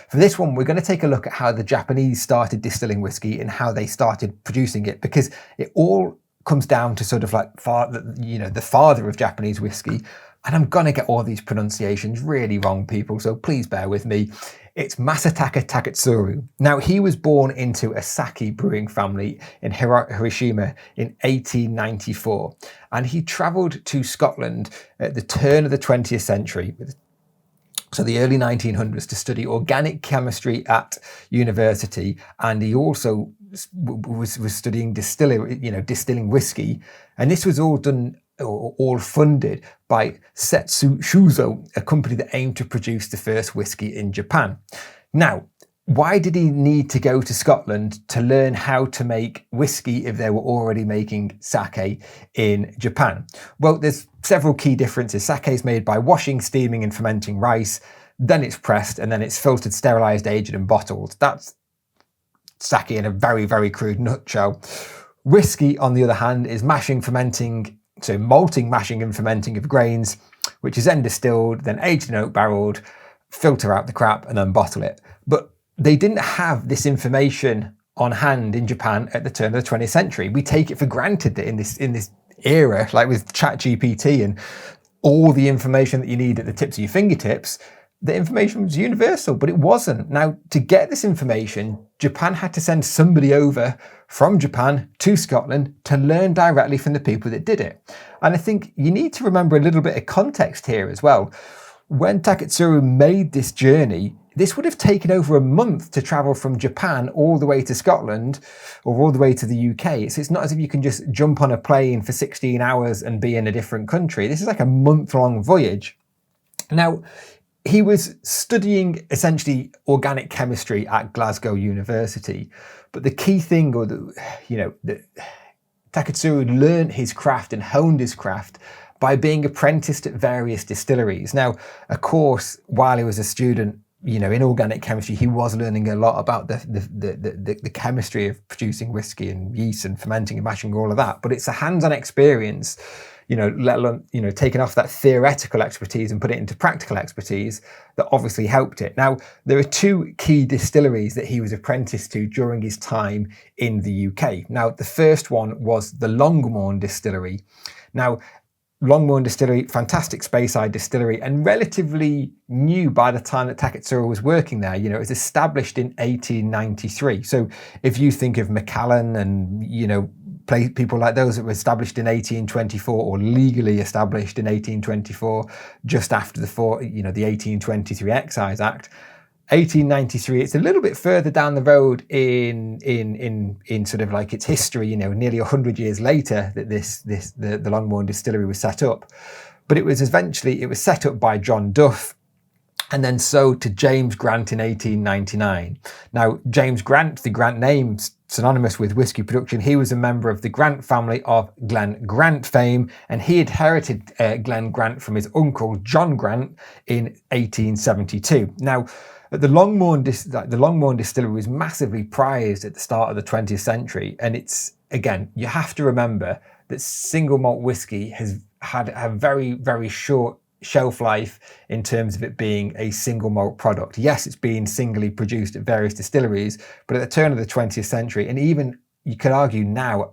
For this one, we're going to take a look at how the Japanese started distilling whiskey and how they started producing it, because it all comes down to sort of like the father of Japanese whiskey. And I'm going to get all these pronunciations really wrong, people, so please bear with me. It's Masataka Taketsuru. Now, he was born into a sake brewing family in Hiroshima in 1894, and he travelled to Scotland at the turn of the 20th century, so the early 1900s, to study organic chemistry at university, and he also was studying distilling whiskey, and this was all done, or all funded by Setsu Shuzo, a company that aimed to produce the first whiskey in Japan. Now, why did he need to go to Scotland to learn how to make whiskey if they were already making sake in Japan? Well, there's several key differences. Sake is made by washing, steaming and fermenting rice, then it's pressed, and then it's filtered, sterilized, aged and bottled. That's sake in a very, very crude nutshell. Whiskey, on the other hand, is mashing, fermenting, so malting, mashing and fermenting of grains, which is then distilled, then aged and oak barreled, filter out the crap and then bottle it. But they didn't have this information on hand in Japan at the turn of the 20th century. We take it for granted that in this era, like with ChatGPT and all the information that you need at the tips of your fingertips, the information was universal, but it wasn't. Now, to get this information, Japan had to send somebody over from Japan to Scotland to learn directly from the people that did it. And I think you need to remember a little bit of context here as well. When Taketsuru made this journey, this would have taken over a month to travel from Japan all the way to Scotland or all the way to the UK. So it's not as if you can just jump on a plane for 16 hours and be in a different country. This is like a month-long voyage. Now, he was studying essentially organic chemistry at Glasgow University, but the key thing, Taketsuru learned his craft and honed his craft by being apprenticed at various distilleries. Now, of course, while he was a student, in organic chemistry, he was learning a lot about the chemistry of producing whiskey and yeast and fermenting and mashing, all of that. But it's a hands-on experience, let alone, taking off that theoretical expertise and put it into practical expertise that obviously helped it. Now, there are two key distilleries that he was apprenticed to during his time in the UK. Now, the first one was the Longmorn distillery. Now, Longmorn distillery, fantastic Speyside distillery, and relatively new by the time that Taketsuru was working there. It was established in 1893. So if you think of Macallan and, people like those that were established in 1824 or legally established in 1824, just after the 1823 Excise Act. 1893, it's a little bit further down the road in sort of like its history, nearly 100 years later that the Longmorn distillery was set up. But it was set up by John Duff and then sold to James Grant in 1899. Now, James Grant, the Grant name, synonymous with whiskey production, he was a member of the Grant family of Glen Grant fame, and he inherited Glen Grant from his uncle, John Grant, in 1872. Now, the Longmorn distillery was massively prized at the start of the 20th century, and you have to remember that single malt whiskey has had a very, very short shelf life in terms of it being a single malt product. Yes, it's been singly produced at various distilleries, but at the turn of the 20th century, and even you could argue now,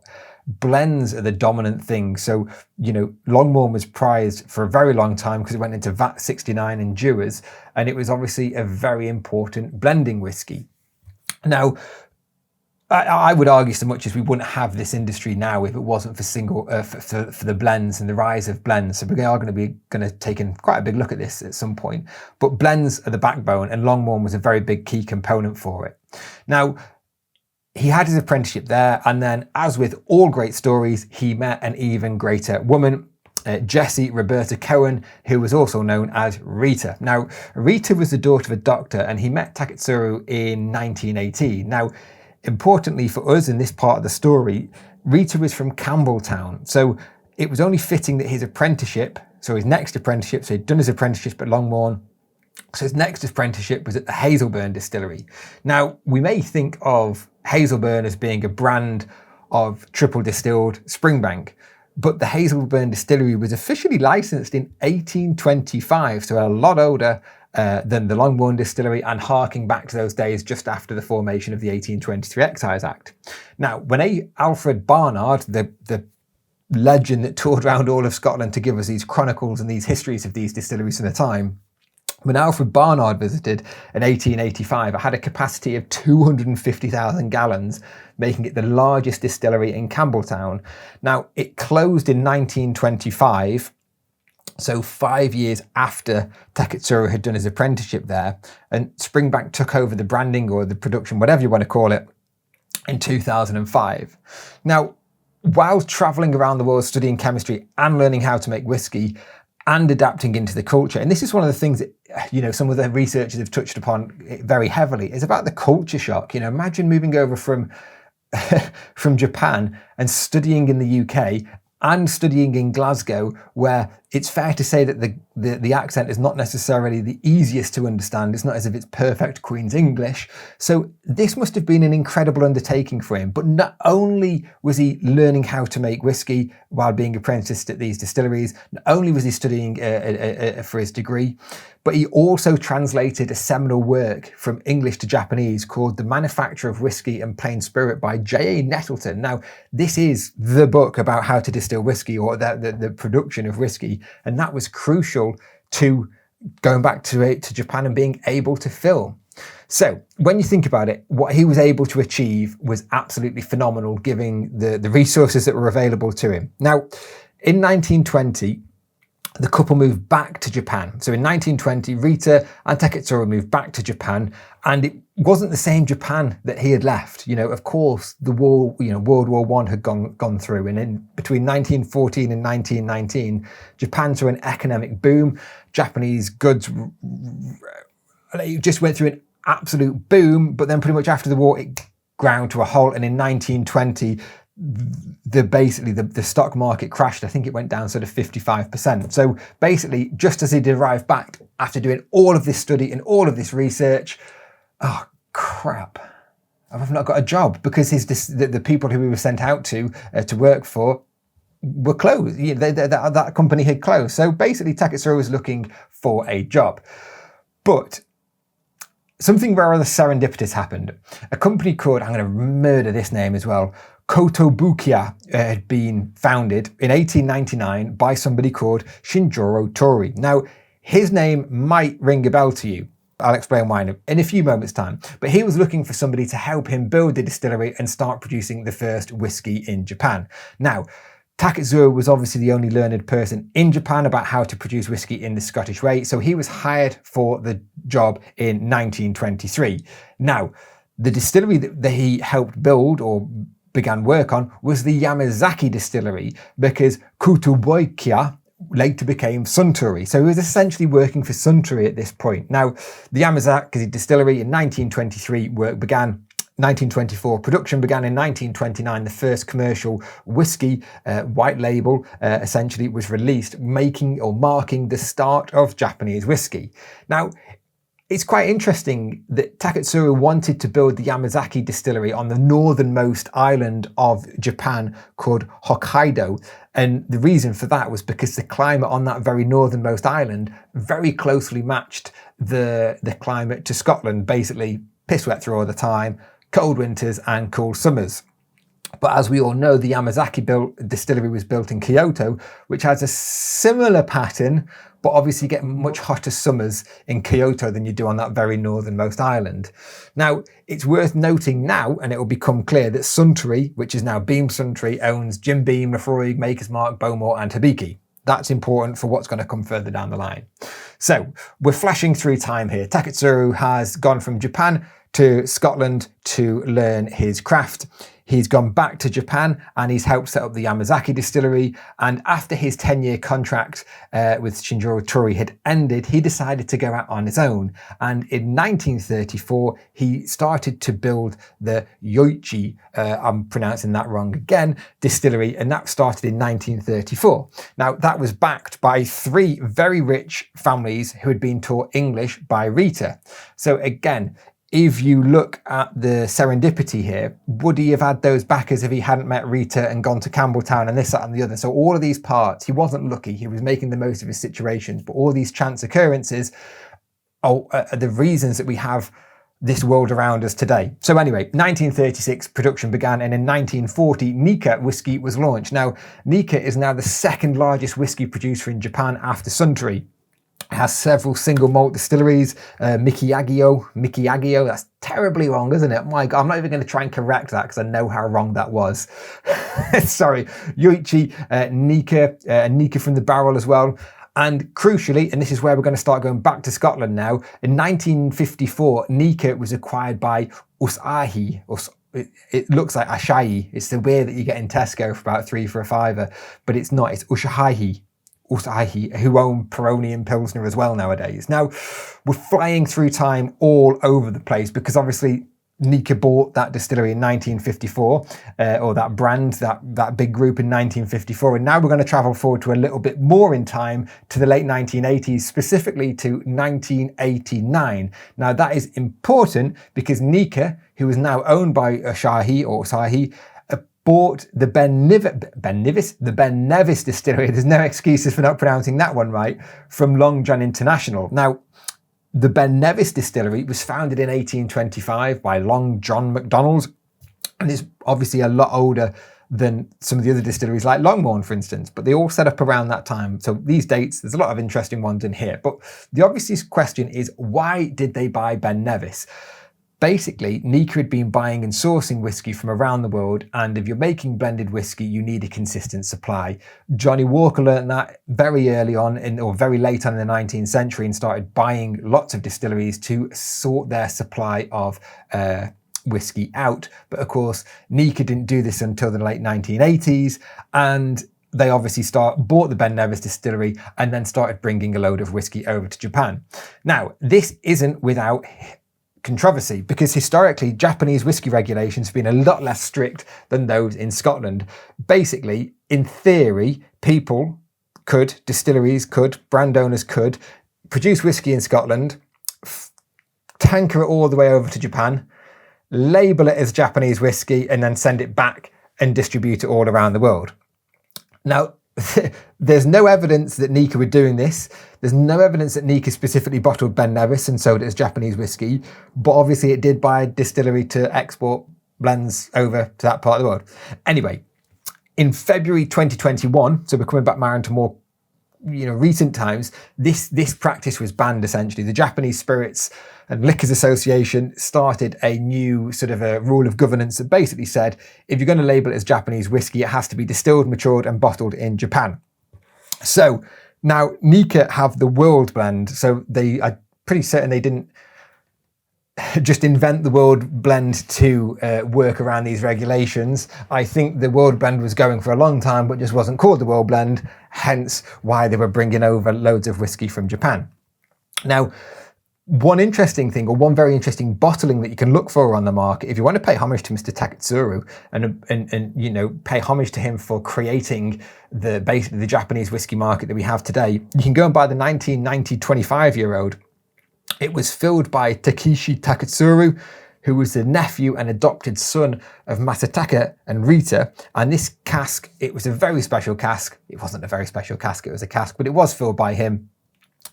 blends are the dominant thing. So, Longmorn was prized for a very long time because it went into VAT 69 and Dewars, and it was obviously a very important blending whiskey. Now, I would argue so much as we wouldn't have this industry now if it wasn't for for the blends and the rise of blends. So we are going to take in quite a big look at this at some point. But blends are the backbone, and Longmorn was a very big key component for it. Now, he had his apprenticeship there, and then, as with all great stories, he met an even greater woman, Jessie Roberta Cohen, who was also known as Rita. Now, Rita was the daughter of a doctor, and he met Taketsuru in 1918. Now, importantly for us in this part of the story, Rita was from Campbelltown, so it was only fitting that his next apprenticeship, so he'd done his apprenticeship at Longmorn, so his next apprenticeship was at the Hazelburn distillery. Now, we may think of Hazelburn as being a brand of triple distilled Springbank, but the Hazelburn distillery was officially licensed in 1825, so a lot older than the Longmorn distillery, and harking back to those days just after the formation of the 1823 Excise Act. Now, when Alfred Barnard, the legend that toured around all of Scotland to give us these chronicles and these histories of these distilleries in the time, when Alfred Barnard visited in 1885, it had a capacity of 250,000 gallons, making it the largest distillery in Campbelltown. Now, it closed in 1925, so 5 years after Taketsuru had done his apprenticeship there, and Springbank took over the branding or the production, whatever you want to call it, in 2005. Now, while travelling around the world studying chemistry and learning how to make whiskey and adapting into the culture, and this is one of the things that, some of the researchers have touched upon very heavily, is about the culture shock. Imagine moving over from Japan and studying in the UK and studying in Glasgow, where it's fair to say that the accent is not necessarily the easiest to understand. It's not as if it's perfect Queen's English. So this must have been an incredible undertaking for him. But not only was he learning how to make whiskey while being apprenticed at these distilleries, not only was he studying for his degree, but he also translated a seminal work from English to Japanese called The Manufacture of Whiskey and Plain Spirit by J.A. Nettleton. Now, this is the book about how to distill whiskey, or the production of whiskey, and that was crucial to going back to Japan and being able to film. So when you think about it, what he was able to achieve was absolutely phenomenal, given the resources that were available to him. Now, in 1920, the couple moved back to Japan. So in 1920, Rita and Taketsuru moved back to Japan, and it wasn't the same Japan that he had left. Of course, the war, World War I had gone through, and in between 1914 and 1919, Japan saw an economic boom. Japanese goods just went through an absolute boom, but then pretty much after the war, it ground to a halt, and in 1920, the stock market crashed. I think it went down sort of 55%. So basically, just as he'd arrived back after doing all of this study and all of this research, oh crap, I've not got a job, because the people who he was sent out to work for were closed. That company had closed. So basically, Taketsuru was looking for a job. But something rather serendipitous happened. A company called, I'm going to murder this name as well, Kotobukiya, had been founded in 1899 by somebody called Shinjiro Torii. Now, his name might ring a bell to you. I'll explain why in a few moments' time. But he was looking for somebody to help him build the distillery and start producing the first whiskey in Japan. Now, Taketsuru was obviously the only learned person in Japan about how to produce whiskey in the Scottish way, so he was hired for the job in 1923. Now, the distillery that he helped build or began work on was the Yamazaki distillery, because Kotobukiya later became Suntory. So he was essentially working for Suntory at this point. Now, the Yamazaki distillery in 1923 work began. 1924, production began in 1929. The first commercial whiskey, white label, essentially was released, marking the start of Japanese whiskey. Now, it's quite interesting that Taketsuru wanted to build the Yamazaki distillery on the northernmost island of Japan called Hokkaido. And the reason for that was because the climate on that very northernmost island very closely matched the climate to Scotland, basically piss wet through all the time, cold winters and cool summers. But as we all know, the Yamazaki distillery was built in Kyoto, which has a similar pattern, but obviously you get much hotter summers in Kyoto than you do on that very northernmost island. Now, it's worth noting now, and it will become clear, that Suntory, which is now Beam Suntory, owns Jim Beam, Lafroig, Maker's Mark, Bowmore and Hibiki. That's important for what's going to come further down the line. So, we're flashing through time here. Taketsuru has gone from Japan to Scotland to learn his craft. He's gone back to Japan and he's helped set up the Yamazaki distillery. And after his 10-year contract with Shinjiro Torii had ended, he decided to go out on his own. And in 1934, he started to build the Yoichi, I'm pronouncing that wrong again, distillery, and that started in 1934. Now, that was backed by 3 very rich families who had been taught English by Rita. So again, if you look at the serendipity here, would he have had those backers if he hadn't met Rita and gone to Campbelltown and this, that and the other? So all of these parts, he wasn't lucky. He was making the most of his situations, but all these chance occurrences the reasons that we have this world around us today. So anyway, 1936 production began, and in 1940 Nikka whiskey was launched. Now, Nikka is now the second largest whiskey producer in Japan after Suntory. It has several single malt distilleries, Mikiyagyo, that's terribly wrong, isn't it? My God, I'm not even going to try and correct that because I know how wrong that was. Sorry, Yoichi, Nikka from the barrel as well. And crucially, and this is where we're going to start going back to Scotland now, in 1954, Nikka was acquired by Usahi. It looks like Asahi. It's the beer that you get in Tesco for about £3 for a fiver, but it's not. It's Usahi, who own Peroni and Pilsner as well nowadays. Now, we're flying through time all over the place because obviously Nikka bought that distillery in 1954, or that brand, that big group in 1954. And now we're going to travel forward to a little bit more in time to the late 1980s, specifically to 1989. Now that is important because Nikka, who is now owned by Asahi, bought the Ben Nevis distillery. There's no excuses for not pronouncing that one right, from Long John International. Now, the Ben Nevis distillery was founded in 1825 by Long John MacDonald, and is obviously a lot older than some of the other distilleries like Longmorn, for instance, but they all set up around that time. So these dates, there's a lot of interesting ones in here. But the obvious question is, why did they buy Ben Nevis? Basically, Nikka had been buying and sourcing whiskey from around the world, and if you're making blended whiskey, you need a consistent supply. Johnny Walker learned that very early on, or very late on in the 19th century, and started buying lots of distilleries to sort their supply of whiskey out. But of course, Nikka didn't do this until the late 1980s, and they obviously bought the Ben Nevis distillery and then started bringing a load of whiskey over to Japan. Now, this isn't without controversy, because historically Japanese whiskey regulations have been a lot less strict than those in Scotland. Basically, in theory, distilleries could, brand owners could produce whiskey in Scotland, tanker it all the way over to Japan, label it as Japanese whiskey, and then send it back and distribute it all around the world. Now, there's no evidence that Nikka were doing this. There's no evidence that Nikka specifically bottled Ben Nevis and sold it as Japanese whiskey, but obviously it did buy a distillery to export blends over to that part of the world. Anyway, in February 2021, so we're coming back more into more recent times, this practice was banned essentially. The Japanese Spirits and Liquors Association started a new sort of a rule of governance that basically said, if you're going to label it as Japanese whiskey, it has to be distilled, matured and bottled in Japan. So now Nikka have the world blend. So they are pretty certain they didn't just invent the world blend to work around these regulations. I think the world blend was going for a long time, but just wasn't called the world blend, hence why they were bringing over loads of whiskey from Japan. Now, one interesting thing, or one very interesting bottling that you can look for on the market, if you want to pay homage to Mr. Taketsuru and pay homage to him for creating basically the Japanese whiskey market that we have today, you can go and buy the 1990 25-year-old. It was filled by Takeshi Taketsuru, who was the nephew and adopted son of Masataka and Rita. And this cask, it was a very special cask. It wasn't a very special cask, it was a cask, but it was filled by him.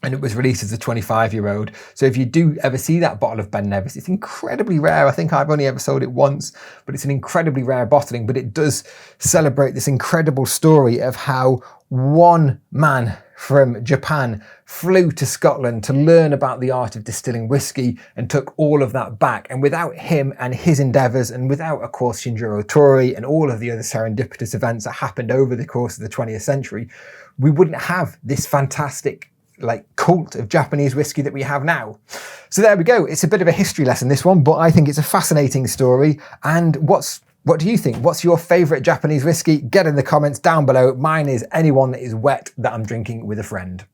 And it was released as a 25-year-old. So if you do ever see that bottle of Ben Nevis, it's incredibly rare. I think I've only ever sold it once, but it's an incredibly rare bottling. But it does celebrate this incredible story of how one man from Japan flew to Scotland to learn about the art of distilling whiskey and took all of that back. And without him and his endeavours, and without, of course, Shinjiro Torii and all of the other serendipitous events that happened over the course of the 20th century, we wouldn't have this fantastic cult of Japanese whiskey that we have now. So there we go. It's a bit of a history lesson, this one, but I think it's a fascinating story. And what do you think? What's your favourite Japanese whiskey? Get in the comments down below. Mine is anyone that is wet that I'm drinking with a friend.